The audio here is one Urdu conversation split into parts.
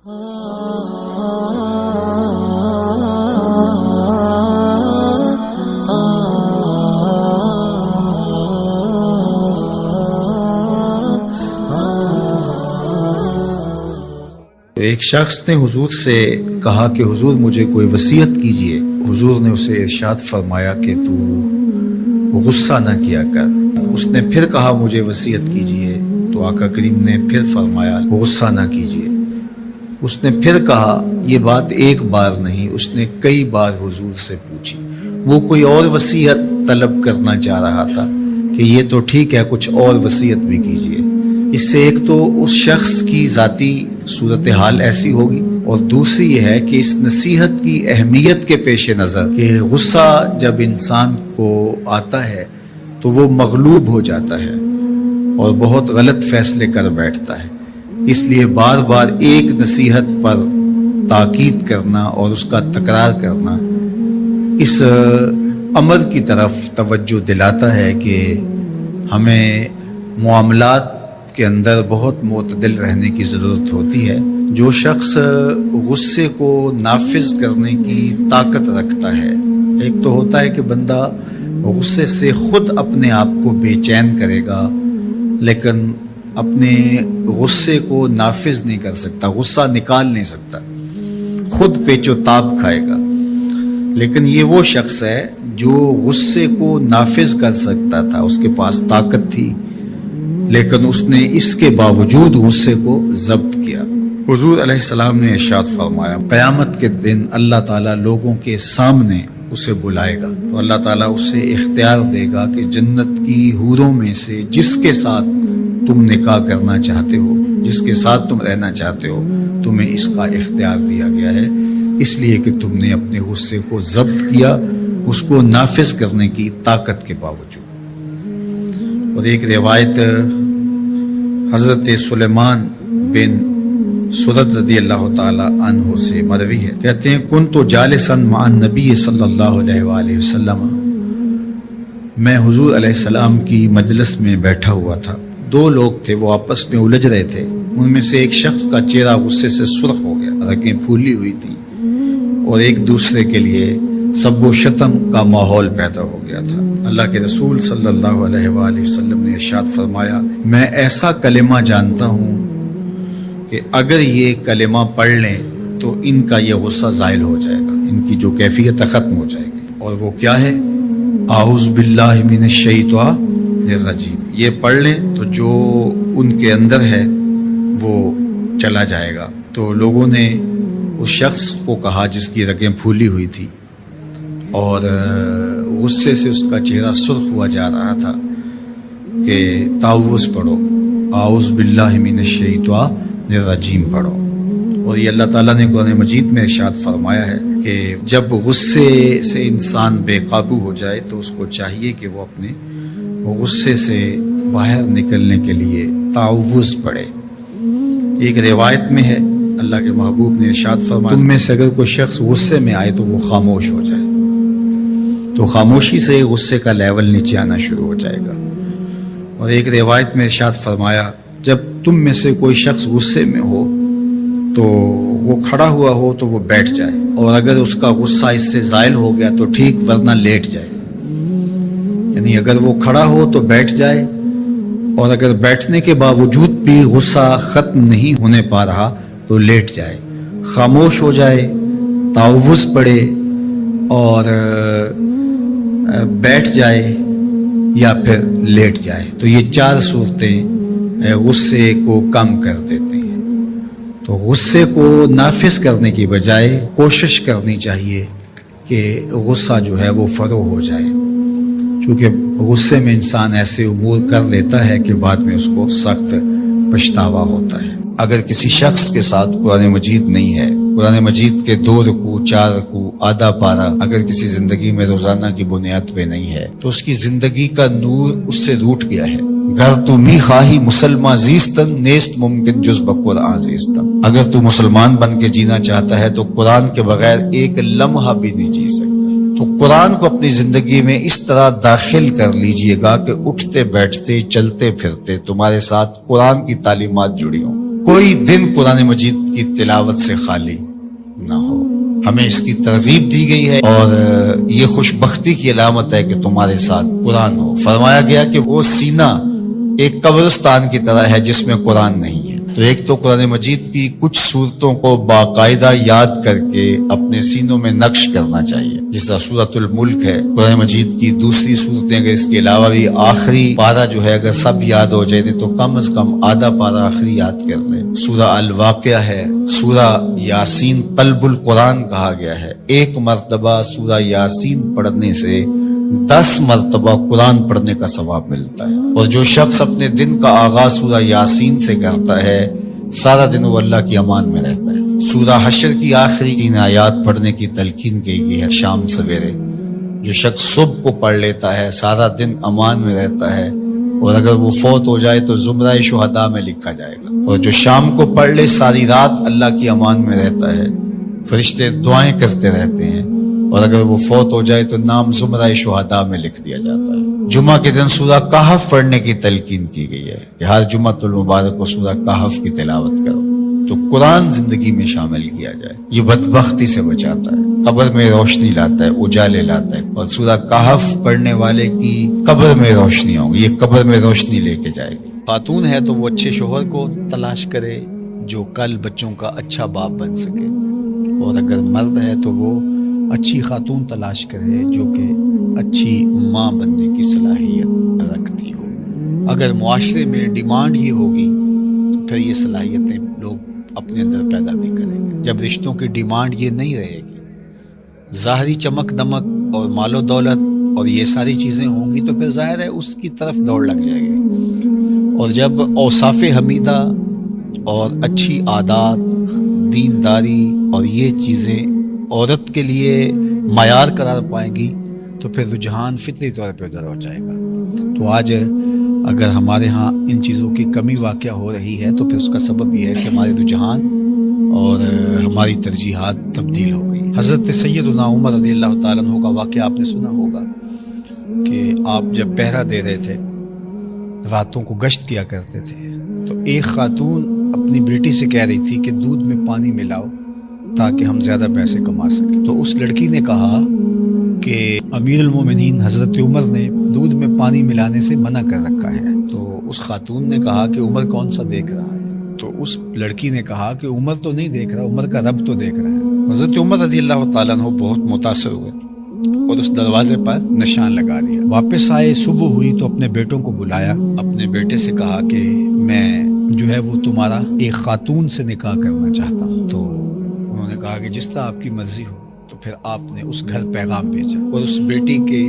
ایک شخص نے حضور سے کہا کہ حضور مجھے کوئی وصیت کیجئے۔ حضور نے اسے ارشاد فرمایا کہ تو غصہ نہ کیا کر۔ اس نے پھر کہا مجھے وصیت کیجئے، تو آقا کریم نے پھر فرمایا غصہ نہ کیجئے۔ اس نے پھر کہا، یہ بات ایک بار نہیں، اس نے کئی بار حضور سے پوچھی۔ وہ کوئی اور وصیت طلب کرنا چاہ رہا تھا کہ یہ تو ٹھیک ہے، کچھ اور وصیت بھی کیجئے۔ اس سے ایک تو اس شخص کی ذاتی صورتحال ایسی ہوگی، اور دوسری یہ ہے کہ اس نصیحت کی اہمیت کے پیش نظر کہ غصہ جب انسان کو آتا ہے تو وہ مغلوب ہو جاتا ہے اور بہت غلط فیصلے کر بیٹھتا ہے، اس لیے بار بار ایک نصیحت پر تاکید کرنا اور اس کا تکرار کرنا اس امر کی طرف توجہ دلاتا ہے کہ ہمیں معاملات کے اندر بہت معتدل رہنے کی ضرورت ہوتی ہے۔ جو شخص غصے کو نافذ کرنے کی طاقت رکھتا ہے، ایک تو ہوتا ہے کہ بندہ غصے سے خود اپنے آپ کو بے چین کرے گا، لیکن اپنے غصے کو نافذ نہیں کر سکتا، غصہ نکال نہیں سکتا، خود پیچ و تاب کھائے گا۔ لیکن یہ وہ شخص ہے جو غصے کو نافذ کر سکتا تھا، اس کے پاس طاقت تھی، لیکن اس نے اس کے باوجود غصے کو ضبط کیا۔ حضور علیہ السلام نے ارشاد فرمایا، قیامت کے دن اللہ تعالیٰ لوگوں کے سامنے اسے بلائے گا تو اللہ تعالیٰ اسے اختیار دے گا کہ جنت کی حوروں میں سے جس کے ساتھ تم نکاح کرنا چاہتے ہو، جس کے ساتھ تم رہنا چاہتے ہو، تمہیں اس کا اختیار دیا گیا ہے، اس لیے کہ تم نے اپنے غصے کو ضبط کیا، اس کو نافذ کرنے کی طاقت کے باوجود۔ اور ایک روایت حضرت سلیمان بن سرد رضی اللہ تعالی عنہ سے مروی ہے، کہتے ہیں کنت جالسا مع النبی صلی اللہ علیہ وآلہ وسلم، میں حضور علیہ السلام کی مجلس میں بیٹھا ہوا تھا، دو لوگ تھے، وہ آپس میں الجھ رہے تھے، ان میں سے ایک شخص کا چہرہ غصے سے سرخ ہو گیا، رگیں پھولی ہوئی تھی، اور ایک دوسرے کے لیے سب و شتم کا ماحول پیدا ہو گیا تھا۔ اللہ کے رسول صلی اللہ علیہ وآلہ وسلم نے ارشاد فرمایا، میں ایسا کلمہ جانتا ہوں کہ اگر یہ کلمہ پڑھ لیں تو ان کا یہ غصہ زائل ہو جائے گا، ان کی جو کیفیت ختم ہو جائے گی، اور وہ کیا ہے؟ اعوذ باللہ من الشیطان الرجیم۔ یہ پڑھ لیں تو جو ان کے اندر ہے وہ چلا جائے گا۔ تو لوگوں نے اس شخص کو کہا جس کی رگیں پھولی ہوئی تھی اور غصے سے اس کا چہرہ سرخ ہوا جا رہا تھا کہ تعوذ پڑھو، اعوذ باللہ من الشیطان الرجیم پڑھو۔ اور یہ اللہ تعالیٰ نے قرآن مجید میں ارشاد فرمایا ہے کہ جب غصے سے انسان بے قابو ہو جائے تو اس کو چاہیے کہ وہ اپنے غصے سے باہر نکلنے کے لیے تعوذ پڑھے۔ ایک روایت میں ہے اللہ کے محبوب نے ارشاد فرمایا، تم میں سے اگر کوئی شخص غصے میں آئے تو وہ خاموش ہو جائے، تو خاموشی سے غصے کا لیول نیچے آنا شروع ہو جائے گا۔ اور ایک روایت میں ارشاد فرمایا، جب تم میں سے کوئی شخص غصے میں ہو تو وہ کھڑا ہوا ہو تو وہ بیٹھ جائے، اور اگر اس کا غصہ اس سے زائل ہو گیا تو ٹھیک، ورنہ لیٹ جائے۔ یعنی اگر وہ کھڑا ہو تو بیٹھ جائے، اور اگر بیٹھنے کے باوجود بھی غصہ ختم نہیں ہونے پا رہا تو لیٹ جائے، خاموش ہو جائے، تعوذ پڑھے اور بیٹھ جائے یا پھر لیٹ جائے۔ تو یہ چار صورتیں غصے کو کم کر دیتے ہیں۔ تو غصے کو نافذ کرنے کی بجائے کوشش کرنی چاہیے کہ غصہ جو ہے وہ فروغ ہو جائے، چونکہ غصے میں انسان ایسے امور کر لیتا ہے کہ بعد میں اس کو سخت پچھتاوا ہوتا ہے۔ اگر کسی شخص کے ساتھ قرآن مجید نہیں ہے، قرآن مجید کے 2 رکوع 4 رکوع آدھا پارہ اگر کسی زندگی میں روزانہ کی بنیاد پہ نہیں ہے تو اس کی زندگی کا نور اس سے روٹ گیا ہے۔ گر تو می خواہی مسلمان زیستن نیست ممکن جز بقرآن زیستن، اگر تو مسلمان بن کے جینا چاہتا ہے تو قرآن کے بغیر ایک لمحہ بھی نہیں جی سکتا۔ تو قرآن کو اپنی زندگی میں اس طرح داخل کر لیجئے گا کہ اٹھتے بیٹھتے چلتے پھرتے تمہارے ساتھ قرآن کی تعلیمات جڑی ہوں۔ کوئی دن قرآن مجید کی تلاوت سے خالی نہ ہو. ہمیں اس کی ترغیب دی گئی ہے اور یہ خوش بختی کی علامت ہے کہ تمہارے ساتھ قرآن ہو. فرمایا گیا کہ وہ سینہ ایک قبرستان کی طرح ہے جس میں قرآن نہیں ہے. تو ایک تو قرآن مجید کی کچھ صورتوں کو باقاعدہ یاد کر کے اپنے سینوں میں نقش کرنا چاہیے، جس طرح سورۃ الملک ہے. قرآن مجید کی دوسری صورتیں اگر اس کے علاوہ بھی آخری پارہ جو ہے اگر سب یاد ہو جائے تو کم از کم آدھا پارہ آخری یاد کر لیں. سورہ الواقعہ ہے، سورہ یاسین قلب القرآن کہا گیا ہے. ایک مرتبہ سورہ یاسین پڑھنے سے 10 مرتبہ قرآن پڑھنے کا ثواب ملتا ہے. اور جو شخص اپنے دن کا آغاز سورہ یاسین سے کرتا ہے سارا دن وہ اللہ کی امان میں رہتا ہے. سورہ حشر کی آخری 3 آیات پڑھنے کی تلقین کی گئی ہے شام سویرے. جو شخص صبح کو پڑھ لیتا ہے سارا دن امان میں رہتا ہے، اور اگر وہ فوت ہو جائے تو زمرہ شہداء میں لکھا جائے گا. اور جو شام کو پڑھ لے ساری رات اللہ کی امان میں رہتا ہے، فرشتے دعائیں کرتے رہتے ہیں، اور اگر وہ فوت ہو جائے تو نام زمرہ شہداء میں لکھ دیا جاتا ہے. جمعہ کے دن سورہ کہف پڑھنے کی تلقین کی گئی ہے کہ ہر جمعہ المبارک کو سورہ کہف کی تلاوت کرو. تو قرآن زندگی میں شامل کیا جائے. یہ بدبختی سے بچاتا ہے، قبر میں روشنی لاتا ہے، اجالے لاتا ہے. اور سورہ کہف پڑھنے والے کی قبر میں روشنی ہوں گی، یہ قبر میں روشنی لے کے جائے گی. خاتون ہے تو وہ اچھے شوہر کو تلاش کرے جو کل بچوں کا اچھا باپ بن سکے، اور اگر مرد ہے تو وہ اچھی خاتون تلاش کرے جو کہ اچھی ماں بننے کی صلاحیت رکھتی ہو. اگر معاشرے میں ڈیمانڈ یہ ہوگی تو پھر یہ صلاحیتیں لوگ اپنے اندر پیدا بھی کریں گے. جب رشتوں کی ڈیمانڈ یہ نہیں رہے گی، ظاہری چمک دمک اور مال و دولت اور یہ ساری چیزیں ہوں گی تو پھر ظاہر ہے اس کی طرف دوڑ لگ جائے گی. اور جب اوصاف حمیدہ اور اچھی عادات، دینداری اور یہ چیزیں عورت کے لیے معیار قرار پائیں گی تو پھر رجحان فطری طور پہ ادھر ہو جائے گا. تو آج اگر ہمارے ہاں ان چیزوں کی کمی واقع ہو رہی ہے تو پھر اس کا سبب یہ ہے کہ ہمارے رجحان اور ہماری ترجیحات تبدیل ہو گئی. حضرت سیدنا عمر رضی اللہ تعالیٰ عنہ کا واقعہ آپ نے سنا ہوگا کہ آپ جب پہرا دے رہے تھے، راتوں کو گشت کیا کرتے تھے، تو ایک خاتون اپنی بیٹی سے کہہ رہی تھی کہ دودھ میں پانی ملاؤ تاکہ ہم زیادہ پیسے کما سکیں. تو اس لڑکی نے کہا کہ امیر المومنین حضرت عمر نے دودھ میں پانی ملانے سے منع کر رکھا ہے. تو اس خاتون نے کہا کہ عمر کون سا دیکھ رہا ہے؟ تو اس لڑکی نے کہا کہ عمر تو نہیں دیکھ رہا، عمر کا رب تو دیکھ رہا ہے. حضرت عمر رضی اللہ تعالیٰ عنہ بہت متاثر ہوئے اور اس دروازے پر نشان لگا دیا. واپس آئے، صبح ہوئی تو اپنے بیٹوں کو بلایا. اپنے بیٹے سے کہا کہ میں جو ہے وہ تمہارا ایک خاتون سے نکاح کرنا چاہتا ہوں. تو انہوں نے کہا کہ جس طرح آپ کی مرضی ہو. تو پھر آپ نے اس گھر پیغام بھیجا اور اس بیٹی کے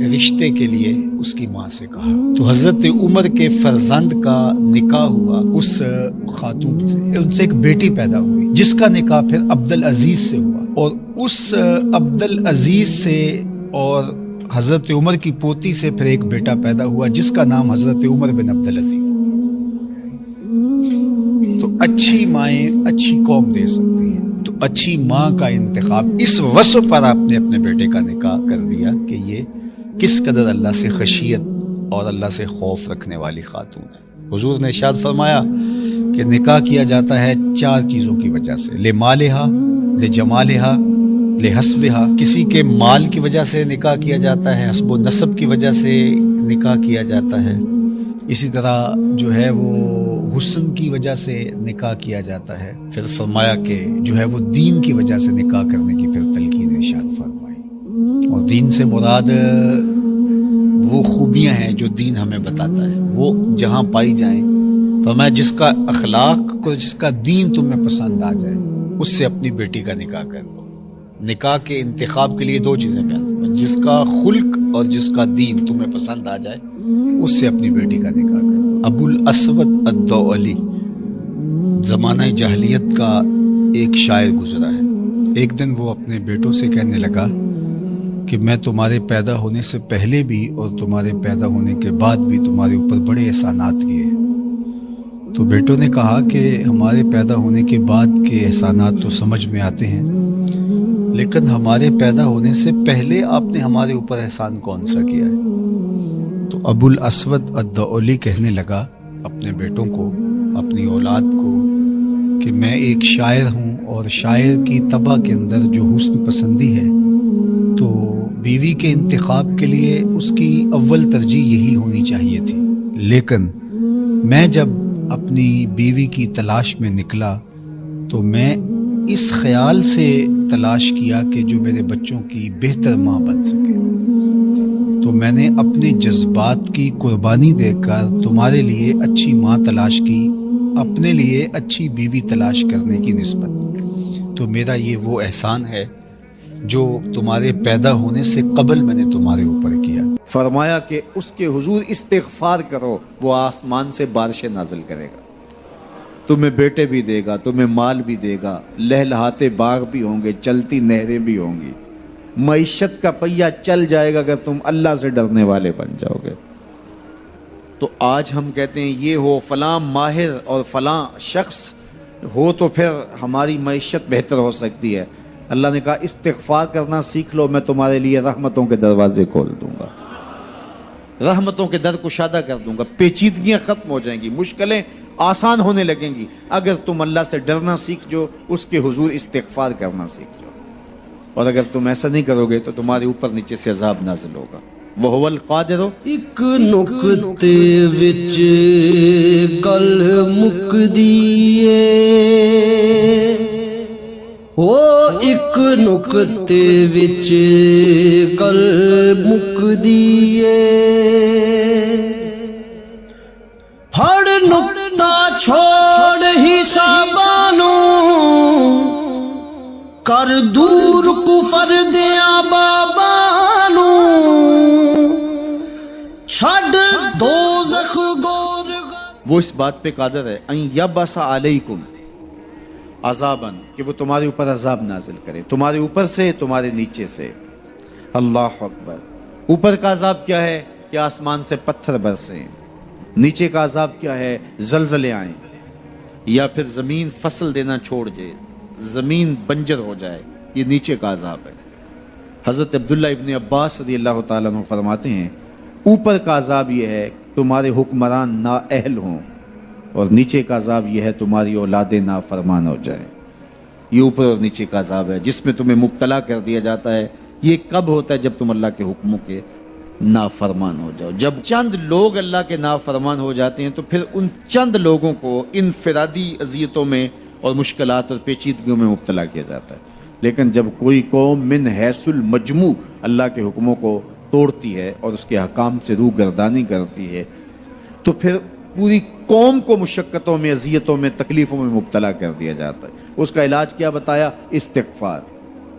رشتے کے لیے اس کی ماں سے کہا. تو حضرت عمر کے فرزند کا نکاح ہوا اس خاتون سے. ان سے ایک بیٹی پیدا ہوئی جس کا نکاح پھر عبدالعزیز سے ہوا، اور اس عبدالعزیز سے اور حضرت عمر کی پوتی سے پھر ایک بیٹا پیدا ہوا جس کا نام حضرت عمر بن عبدالعزیز. تو اچھی مائیں اچھی قوم دے سکتی ہیں. تو اچھی ماں کا انتخاب اس وصف پر آپ نے اپنے بیٹے کا نکاح کر دیا کہ یہ کس قدر اللہ سے خشیت اور اللہ سے خوف رکھنے والی خاتون ہے. حضور نے ارشاد فرمایا کہ نکاح کیا جاتا ہے 4 چیزوں کی وجہ سے: لمالہا، لجمالہا، لحسبہا. کسی کے مال کی وجہ سے نکاح کیا جاتا ہے، حسب و نسب کی وجہ سے نکاح کیا جاتا ہے. اسی طرح جو ہے وہ حسن کی وجہ سے نکاح کیا جاتا ہے. پھر فرمایا کہ جو ہے وہ دین کی وجہ سے نکاح کرنے کی پھر تلقین ارشاد فرمائی. اور دین سے مراد وہ خوبیاں ہیں جو دین ہمیں بتاتا ہے، وہ جہاں پائی جائیں. فرمایا جس کا اخلاق کو، جس کا دین تمہیں پسند آ جائے اس سے اپنی بیٹی کا نکاح کر لو. نکاح کے انتخاب کے لیے 2 چیزیں بیان: جس کا خلق اور جس کا دین تمہیں پسند آ جائے اس سے اپنی بیٹی کا نکاح کر لو. ابو الاسود الدؤلی زمانہ جاہلیت کا ایک شاعر گزرا ہے. ایک دن وہ اپنے بیٹوں سے کہنے لگا کہ میں تمہارے پیدا ہونے سے پہلے بھی اور تمہارے پیدا ہونے کے بعد بھی تمہارے اوپر بڑے احسانات کیے. تو بیٹوں نے کہا کہ ہمارے پیدا ہونے کے بعد کے احسانات تو سمجھ میں آتے ہیں، لیکن ہمارے پیدا ہونے سے پہلے آپ نے ہمارے اوپر احسان کون سا کیا ہے؟ تو ابو الاسود الدؤلی کہنے لگا اپنے بیٹوں کو، اپنی اولاد کو کہ میں ایک شاعر ہوں اور شاعر کی طبع کے اندر جو حسن پسندی ہے تو بیوی کے انتخاب کے لیے اس کی اول ترجیح یہی ہونی چاہیے تھی، لیکن میں جب اپنی بیوی کی تلاش میں نکلا تو میں اس خیال سے تلاش کیا کہ جو میرے بچوں کی بہتر ماں بن سکے، تو میں نے اپنے جذبات کی قربانی دے کر تمہارے لیے اچھی ماں تلاش کی، اپنے لیے اچھی بیوی تلاش کرنے کی نسبت۔ تو میرا یہ وہ احسان ہے جو تمہارے پیدا ہونے سے قبل میں نے تمہارے اوپر کیا۔ فرمایا کہ اس کے حضور استغفار کرو، وہ آسمان سے بارشیں نازل کرے گا، تمہیں بیٹے بھی دے گا، تمہیں مال بھی دے گا، لہلہاتے باغ بھی ہوں گے، چلتی نہریں بھی ہوں گی، معیشت کا پہیہ چل جائے گا اگر تم اللہ سے ڈرنے والے بن جاؤ گے۔ تو آج ہم کہتے ہیں یہ ہو فلاں ماہر اور فلاں شخص ہو تو پھر ہماری معیشت بہتر ہو سکتی ہے۔ اللہ نے کہا استغفار کرنا سیکھ لو، میں تمہارے لیے رحمتوں کے دروازے کھول دوں گا، رحمتوں کے در کشادہ کر دوں گا، پیچیدگیاں ختم ہو جائیں گی، مشکلیں آسان ہونے لگیں گی اگر تم اللہ سے ڈرنا سیکھ جو، اس کے حضور استغفار کرنا سیکھ جاؤ۔ اور اگر تم ایسا نہیں کرو گے تو تمہارے اوپر نیچے سے عذاب نازل ہوگا۔ وَهُوَ الْقَادِرُ ایک نقطے وچ گل مکدی اے، او ایک نقطے وچ گل مکدی اے، پھڑ نقطہ چھوڑ حسابانو، کر دور کفر دیاں بابانو، چھڑ دوزخ گور۔ وہ اس بات پہ قادر ہے ان یبس علیکم عذاباً، کہ وہ تمہارے اوپر عذاب نازل کرے، تمہارے اوپر سے، تمہارے نیچے سے۔ اللہ اکبر۔ اوپر کا عذاب کیا ہے کہ آسمان سے پتھر برسیں، نیچے کا عذاب کیا ہے زلزلے آئیں، یا پھر زمین فصل دینا چھوڑ دے، زمین بنجر ہو جائے، یہ نیچے کا عذاب ہے۔ حضرت عبداللہ ابن عباس رضی اللہ تعالیٰ عنہ فرماتے ہیں اوپر کا عذاب یہ ہے تمہارے حکمران نااہل ہوں، اور نیچے کا عذاب یہ ہے تمہاری اولادیں نافرمان ہو جائیں۔ یہ اوپر اور نیچے کا عذاب ہے جس میں تمہیں مبتلا کر دیا جاتا ہے۔ یہ کب ہوتا ہے؟ جب تم اللہ کے حکموں کے نافرمان ہو جاؤ۔ جب چند لوگ اللہ کے نافرمان ہو جاتے ہیں تو پھر ان چند لوگوں کو انفرادی اذیتوں میں اور مشکلات اور پیچیدگیوں میں مبتلا کیا جاتا ہے۔ لیکن جب کوئی قوم من حیث المجموع اللہ کے حکموں کو توڑتی ہے اور اس کے حکام سے روح گردانی کرتی ہے تو پھر پوری قوم کو مشقتوں میں، اذیتوں میں، تکلیفوں میں مبتلا کر دیا جاتا ہے۔ اس کا علاج کیا بتایا؟ استغفار۔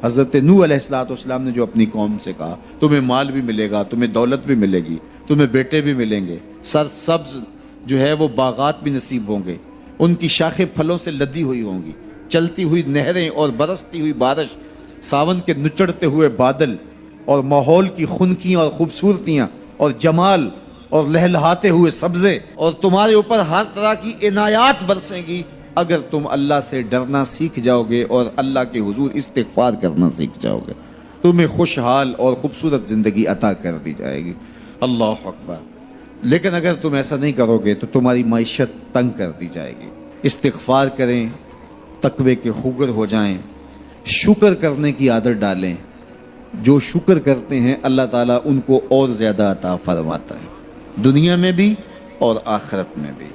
حضرت نوح علیہ السلام نے جو اپنی قوم سے کہا تمہیں مال بھی ملے گا، تمہیں دولت بھی ملے گی، تمہیں بیٹے بھی ملیں گے، سرسبز جو ہے وہ باغات بھی نصیب ہوں گے، ان کی شاخیں پھلوں سے لدی ہوئی ہوں گی، چلتی ہوئی نہریں اور برستی ہوئی بارش، ساون کے نچڑتے ہوئے بادل، اور ماحول کی خنکیاں اور خوبصورتیاں اور جمال اور لہلہاتے ہوئے سبزے، اور تمہارے اوپر ہر طرح کی عنایات برسیں گی اگر تم اللہ سے ڈرنا سیکھ جاؤ گے اور اللہ کے حضور استغفار کرنا سیکھ جاؤ گے، تمہیں خوشحال اور خوبصورت زندگی عطا کر دی جائے گی۔ اللہ اکبر۔ لیکن اگر تم ایسا نہیں کرو گے تو تمہاری معیشت تنگ کر دی جائے گی۔ استغفار کریں، تقوی کے خوگر ہو جائیں، شکر کرنے کی عادت ڈالیں۔ جو شکر کرتے ہیں اللہ تعالیٰ ان کو اور زیادہ عطا فرماتا ہے، دنیا میں بھی اور آخرت میں بھی۔